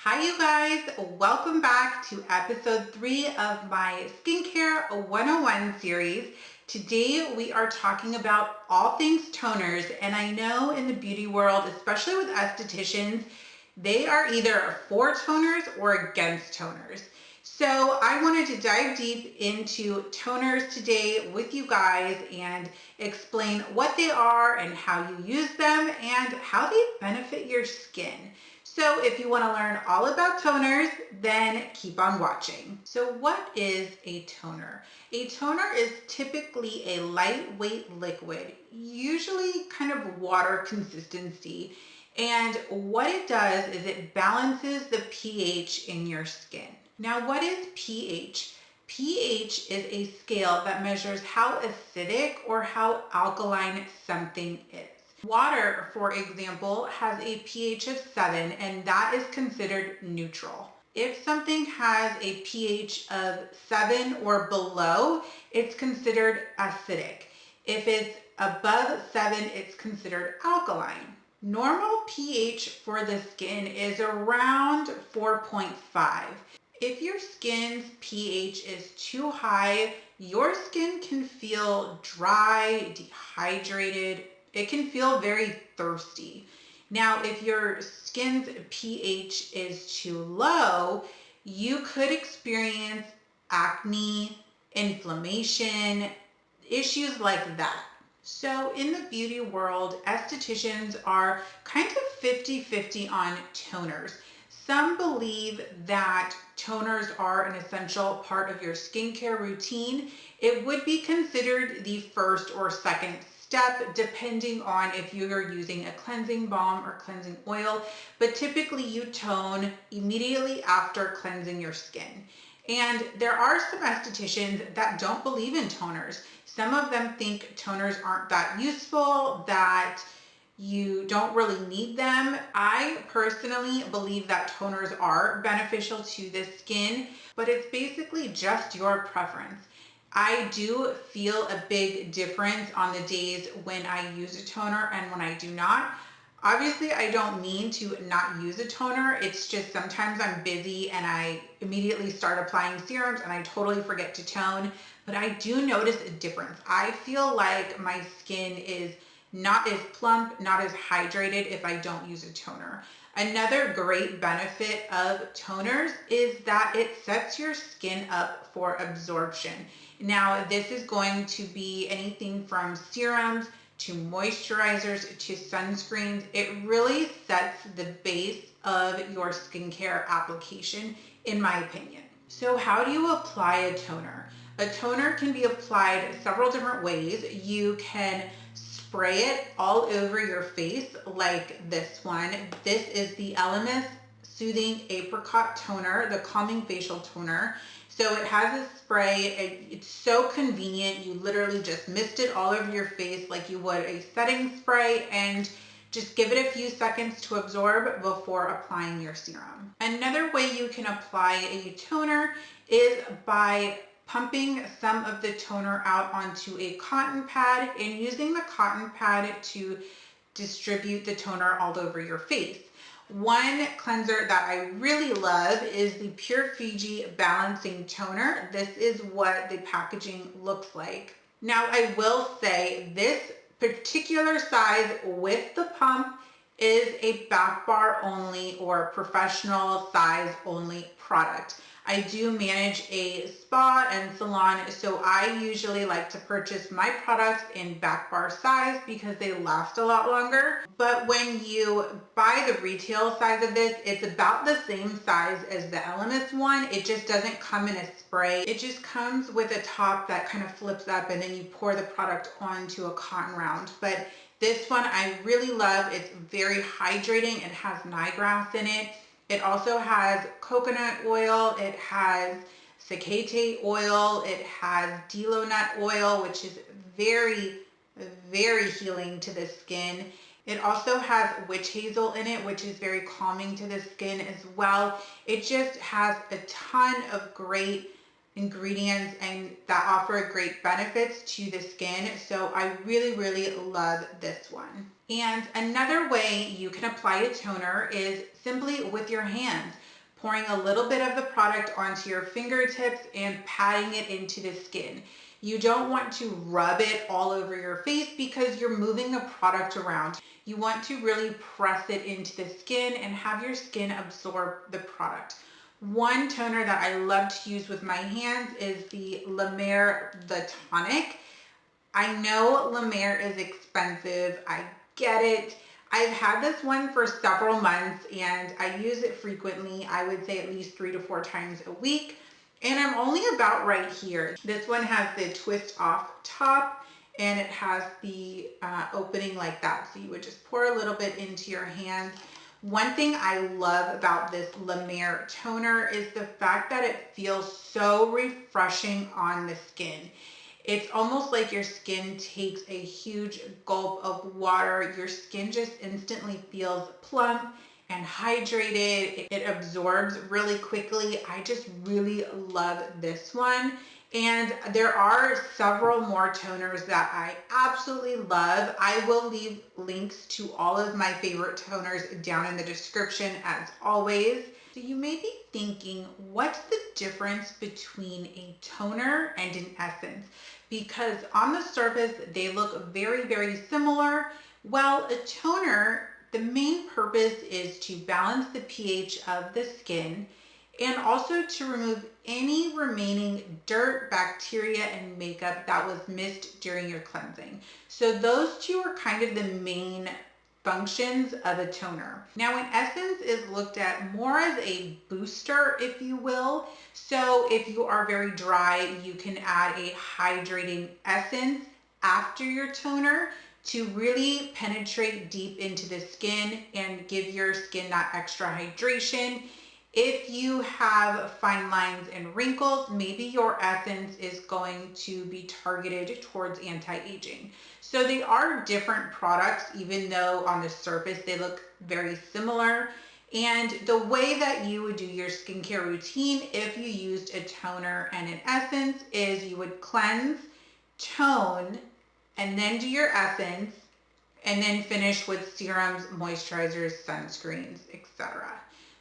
Hi you guys, welcome back to episode 3 of my Skincare 101 series. Today we are talking about all things toners, and I know in the beauty world, especially with estheticians, they are either for toners or against toners. So I wanted to dive deep into toners today with you guys and explain what they are and how you use them and how they benefit your skin. So if you want to learn all about toners, then keep on watching. So what is a toner? A toner is typically a lightweight liquid, usually kind of water consistency. And what it does is it balances the pH in your skin. Now, what is pH? pH is a scale that measures how acidic or how alkaline something is. Water, for example, has a pH of 7, and that is considered neutral. If something has a pH of 7 or below, it's considered acidic. If it's above 7, it's considered alkaline. Normal pH for the skin is around 4.5. If your skin's pH is too high, your skin can feel dry, dehydrated. It can feel very thirsty. Now, if your skin's pH is too low, you could experience acne, inflammation, issues like that. So in the beauty world, estheticians are kind of 50-50 on toners. Some believe that toners are an essential part of your skincare routine. It would be considered the first or second step depending on if you're using a cleansing balm or cleansing oil, but typically you tone immediately after cleansing your skin. And there are some estheticians that don't believe in toners. Some of them think toners aren't that useful, that you don't really need them. I personally believe that toners are beneficial to the skin, but it's basically just your preference. I do feel a big difference on the days when I use a toner and when I do not. Obviously, I don't mean to not use a toner. It's just sometimes I'm busy and I immediately start applying serums and I totally forget to tone. But I do notice a difference. I feel like my skin is not as plump, not as hydrated if I don't use a toner. Another great benefit of toners is that it sets your skin up for absorption. Now, this is going to be anything from serums to moisturizers to sunscreens. It really sets the base of your skincare application, in my opinion. So how do you apply a toner? A toner can be applied several different ways. You can spray it all over your face like this one. This is the Lemare Soothing Apricot Toner, the Calming Facial Toner. So it has a spray. It's so convenient. You literally just mist it all over your face like you would a setting spray and just give it a few seconds to absorb before applying your serum. Another way you can apply a toner is by pumping some of the toner out onto a cotton pad and using the cotton pad to distribute the toner all over your face. One cleanser that I really love is the Pure Fiji Balancing Toner. This is what the packaging looks like. Now, I will say this particular size with the pump is a back bar only or professional size only product. I do manage a spa and salon, so I usually like to purchase my products in back bar size because they last a lot longer. But when you buy the retail size of this, it's about the same size as the Lemare one. It just doesn't come in a spray. It just comes with a top that kind of flips up and then you pour the product onto a cotton round. But this one I really love. It's very hydrating. It has nightgrass in it. It also has coconut oil, it has sacate oil, it has dilo nut oil, which is very, very healing to the skin. It also has witch hazel in it, which is very calming to the skin as well. It just has a ton of great ingredients and that offer great benefits to the skin. So I really, really love this one. And another way you can apply a toner is simply with your hands. pouring a little bit of the product onto your fingertips and patting it into the skin. You don't want to rub it all over your face because you're moving the product around. You want to really press it into the skin and have your skin absorb the product. One toner that I love to use with my hands is the Lemare the Tonic. I know Lemare is expensive. I get it. I've had this one for several months and I use it frequently. I would say at least 3 to 4 times a week. And I'm only about right here. This one has the twist off top and it has the opening like that. So you would just pour a little bit into your hands. One thing I love about this Lemare toner is the fact that it feels so refreshing on the skin. It's almost like your skin takes a huge gulp of water. Your skin just instantly feels plump and hydrated. It absorbs really quickly. I just really love this one. And there are several more toners that I absolutely love. I will leave links to all of my favorite toners down in the description as always. So you may be thinking, what's the difference between a toner and an essence? Because on the surface, they look very, very similar. Well, a toner, the main purpose is to balance the pH of the skin and also to remove any remaining dirt, bacteria, and makeup that was missed during your cleansing. So those two are kind of the main functions of a toner. Now, an essence is looked at more as a booster, if you will. So if you are very dry, you can add a hydrating essence after your toner to really penetrate deep into the skin and give your skin that extra hydration. If you have fine lines and wrinkles, maybe your essence is going to be targeted towards anti-aging. So they are different products, even though on the surface they look very similar. And the way that you would do your skincare routine if you used a toner and an essence is you would cleanse, tone, and then do your essence, and then finish with serums, moisturizers, sunscreens, etc.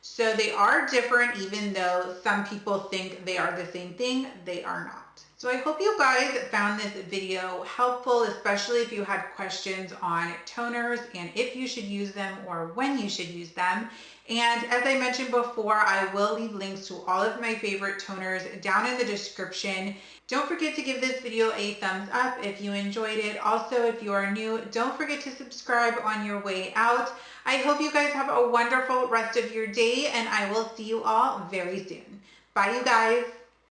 So they are different, even though some people think they are the same thing, they are not. So I hope you guys found this video helpful, especially if you had questions on toners and if you should use them or when you should use them. And as I mentioned before, I will leave links to all of my favorite toners down in the description. Don't forget to give this video a thumbs up if you enjoyed it. Also, if you are new, don't forget to subscribe on your way out. I hope you guys have a wonderful rest of your day, and I will see you all very soon. Bye, you guys.